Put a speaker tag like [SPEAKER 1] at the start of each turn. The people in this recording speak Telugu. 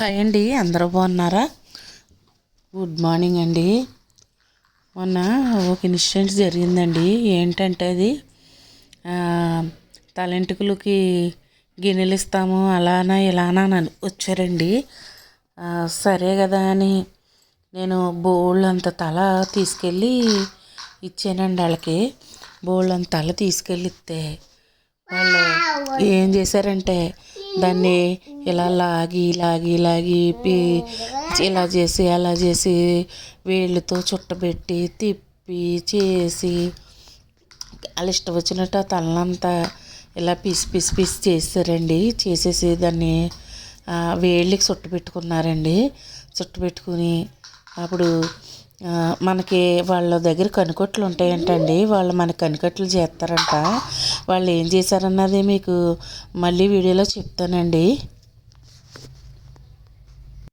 [SPEAKER 1] హాయ్ అండి, అందరూ బాగున్నారా? గుడ్ మార్నింగ్ అండి. మొన్న ఒక ఇన్సిడెంట్ జరిగిందండి. ఏంటంటే అది తలెంటుకలకి గిన్నెలు ఇస్తాము అలానా ఇలానా అని వచ్చారండి. సరే కదా అని నేను బోల్ అంత తల తీసుకెళ్ళి ఇచ్చానండి. వాళ్ళకి బోల్ అంత తల తీసుకెళ్ళి ఇస్తే వాళ్ళు ఏం చేశారంటే దాన్ని ఇలా లాగి లాగి లాగి ఇలా చేసి అలా చేసి వేళ్ళతో చుట్టబెట్టి తిప్పి చేసి వాళ్ళు ఇష్టం వచ్చినట్టు ఆ తలనంతా ఇలా పీసి పీసి పీసి చేశారండి. చేసేసి దాన్ని వేళ్ళకి చుట్టు పెట్టుకున్నారండి. చుట్టు పెట్టుకుని అప్పుడు మనకి వాళ్ళ దగ్గర కనికట్లు ఉంటాయంటండి. వాళ్ళు మన కనికట్లు చేస్తారంట. వాళ్ళు ఏం చేశారన్నది మీకు మళ్ళీ వీడియోలో చెప్తానండి.